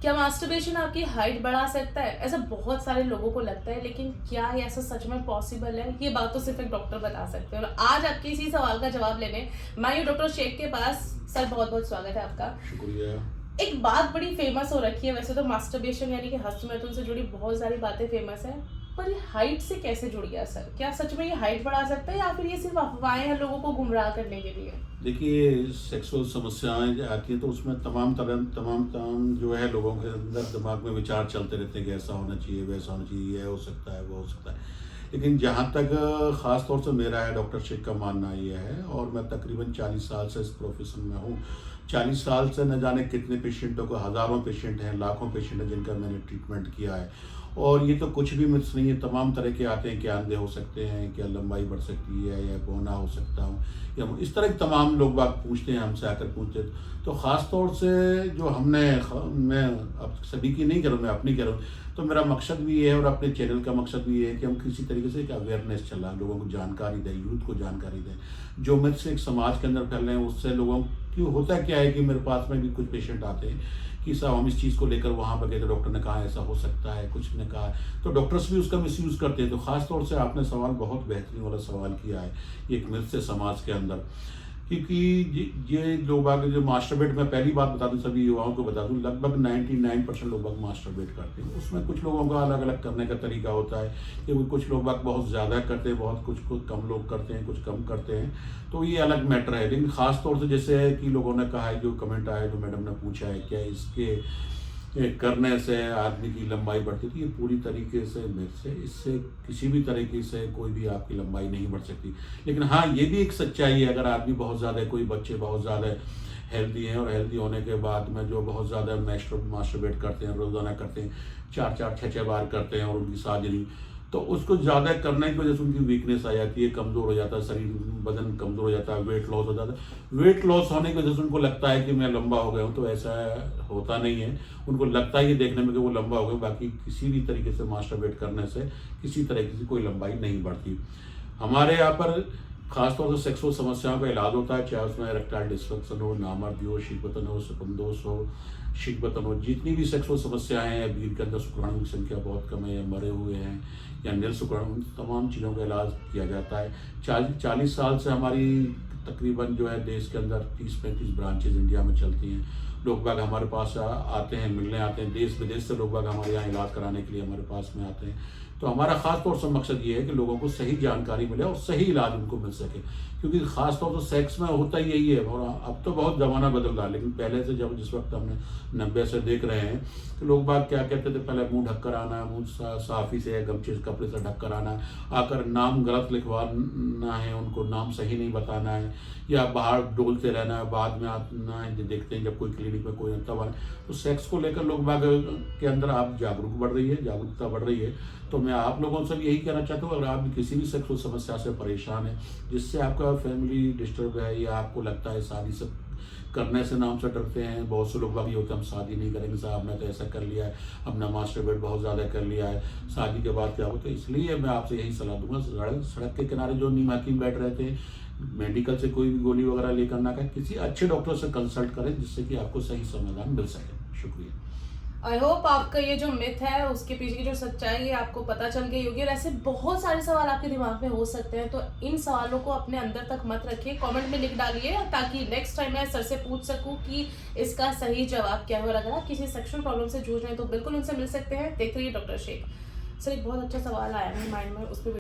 क्या मास्टरबेशन आपकी हाइट बढ़ा सकता है? ऐसा बहुत सारे लोगों को लगता है, लेकिन क्या ये ऐसा सच में पॉसिबल है? ये बात तो सिर्फ एक डॉक्टर बता सकते हैं। और आज आपके इसी सवाल का जवाब लेने मैं हूँ डॉक्टर शेख के पास। सर, बहुत-बहुत स्वागत है आपका। शुक्रिया। एक बात बड़ी फेमस हो रखी है, वैसे तो मास्टरबेशन यानी कि हस्तमैथुन से जुड़ी बहुत सारी बातें फेमस हैं, पर ये हाइट से कैसे जुड़ गया सर? क्या सच में ये हाइट बढ़ा सकता है या फिर ये सिर्फ अफवाहें हैं लोगों को गुमराह करने के लिए? देखिए, सेक्सुअल समस्याएँ जो आती हैं तो उसमें तमाम जो है लोगों के अंदर दिमाग में विचार चलते रहते हैं कि ऐसा होना चाहिए, वैसा होना चाहिए, ये हो सकता है, वो हो सकता है। लेकिन जहाँ तक ख़ास तौर से मेरा है, डॉक्टर शेख का मानना ये है, और मैं तकरीबन 40 साल से इस प्रोफ़ेशन में हूँ। 40 साल से न जाने कितने पेशेंटों को, हज़ारों पेशेंट हैं, लाखों पेशेंट हैं जिनका मैंने ट्रीटमेंट किया है। और ये तो कुछ भी मिथ्स नहीं है, तमाम तरह के आते हैं, क्या अंधे हो सकते हैं, क्या लंबाई बढ़ सकती है, या बौना हो सकता हूँ, या इस तरह के तमाम लोग बाग पूछते हैं, हमसे आकर पूछते हैं। तो ख़ास तौर से जो मैं अब सभी की नहीं कह रहा हूँ, मैं अपनी कह रहा हूँ। तो मेरा मकसद भी ये है और अपने चैनल का मकसद भी ये है कि हम किसी तरीके से एक अवेयरनेस चलाएं, लोगों को जानकारी दें, यूथ को जानकारी दें। जो मिथ्स एक समाज के अंदर फैल रहे हैं उससे लोगों की होता क्या है कि मेरे पास में भी कुछ पेशेंट आते हैं कि साहब हम इस चीज़ को लेकर वहाँ पर गए तो डॉक्टर ने कहा ऐसा हो सकता है, कुछ ने कहा, तो डॉक्टर्स भी उसका मिसयूज़ करते हैं। तो ख़ास तौर से आपने सवाल बहुत बेहतरीन वाला सवाल किया है, ये एक मिथ से समाज के अंदर। क्योंकि ये लोग आगे जो मास्टरबेट, मैं पहली बात बता दूं, सभी युवाओं को बता दूं, लगभग 99% लोग बाग मास्टरबेट करते हैं। उसमें कुछ लोगों का अलग अलग करने का तरीका होता है कि कुछ लोग बाग बहुत ज़्यादा करते हैं, बहुत कुछ कम लोग करते हैं, कुछ कम करते हैं। तो ये अलग मैटर है। लेकिन ख़ास तौर से जैसे है कि लोगों ने कहा है, जो कमेंट आया, जो मैडम ने पूछा है, क्या इसके ये करने से आदमी की लंबाई बढ़ती थी, ये पूरी तरीके से मिथ है। इससे किसी भी तरीके से कोई भी आपकी लंबाई नहीं बढ़ सकती। लेकिन हाँ, ये भी एक सच्चाई है, अगर आदमी बहुत ज़्यादा, कोई बच्चे बहुत ज़्यादा हेल्दी हैं और हेल्दी होने के बाद में जो बहुत ज़्यादा मास्टरबेट करते हैं, रोज़ाना करते हैं, 4-4, 6-6 बार करते हैं और उनकी शादी नहीं, तो उसको ज़्यादा करने की वजह से उनकी वीकनेस आ जाती है, कमज़ोर हो जाता है शरीर, बदन कमज़ोर हो जाता है, वेट लॉस हो जाता है। वेट लॉस होने की वजह से उनको लगता है कि मैं लंबा हो गया हूँ, तो ऐसा होता नहीं है। उनको लगता है ये देखने में कि वो लंबा हो गया, बाकी किसी भी तरीके से मास्टरबेट करने से किसी तरीके से कोई लंबाई नहीं बढ़ती। हमारे यहाँ पर खासतौर से सेक्सुअल समस्याओं का इलाज होता है, चाहे उसमें इरेक्टाइल डिस्फंक्शन हो, नामर्दी हो, शीघ्रपतन हो, शुक्राणुदोष हो, शीघ्रपतन हो, जितनी भी सेक्सुअल समस्याएं हैं, वीर के अंदर शुक्राणु की संख्या बहुत कम है, या मरे हुए हैं, या निल शुक्राणु, तमाम चीज़ों का इलाज किया जाता है। 40 साल से हमारी तकरीबन जो है देश के अंदर 30-35 ब्रांचेज इंडिया में चलती हैं। लोग बाग हमारे पास आते हैं, मिलने आते हैं, देश विदेश से लोग बाग हमारे यहाँ इलाज कराने के लिए हमारे पास में आते हैं। तो हमारा ख़ास तौर से मकसद ये है कि लोगों को सही जानकारी मिले और सही इलाज उनको मिल सके। क्योंकि ख़ास तौर से सेक्स में होता ही यही है, और अब तो बहुत ज़माना बदल रहा है, लेकिन पहले से जब जिस वक्त हमने 90 से देख रहे हैं, तो लोग बाग क्या कहते थे, पहले मुंह ढक कर आना, मुंह साफ़ी से या गमछे कपड़े से ढक कर आना, आकर नाम गलत लिखवाना है, उनको नाम सही नहीं बताना है, या बाहर डोलते रहना है, बाद में आना है, देखते हैं जब कोई क्लिनिक में कोई तब आना। तो सेक्स को लेकर लोग बाग के अंदर आप जागरूकता बढ़ रही है। तो मैं आप लोगों से भी यही कहना चाहता हूँ, अगर आप किसी भी सेक्सुअल समस्या से परेशान हैं, जिससे आपका फैमिली डिस्टर्ब है, या आपको लगता है शादी से करने से नाम से डरते हैं, बहुत से लोग बाग ये होते हैं हम शादी नहीं करेंगे साहब, हमने तो ऐसा कर लिया है, हमने मास्टरबेट बहुत ज़्यादा कर लिया है, शादी के बाद क्या होता है। इसलिए मैं आपसे यही सलाह दूंगा, सड़क के किनारे जो नीम हकीम बैठ रहते हैं, मेडिकल से कोई भी गोली वगैरह लेकर ना खाएं, किसी अच्छे डॉक्टर से कंसल्ट करें, जिससे कि आपको सही समाधान मिल सके। शुक्रिया। आई होप आपका ये जो मिथ है उसके पीछे की जो सच्चाई है आपको पता चल गई होगी। और ऐसे बहुत सारे सवाल आपके दिमाग में हो सकते हैं, तो इन सवालों को अपने अंदर तक मत रखिए, कमेंट में लिख डालिए, ताकि नेक्स्ट टाइम मैं सर से पूछ सकूं कि इसका सही जवाब क्या है। और अगर आप किसी सेक्सुअल प्रॉब्लम से जूझ रहे हैं तो बिल्कुल उनसे मिल सकते हैं। देखते रहिए डॉक्टर शेख। सर, एक बहुत अच्छा सवाल आया मेरे माइंड में, उस पर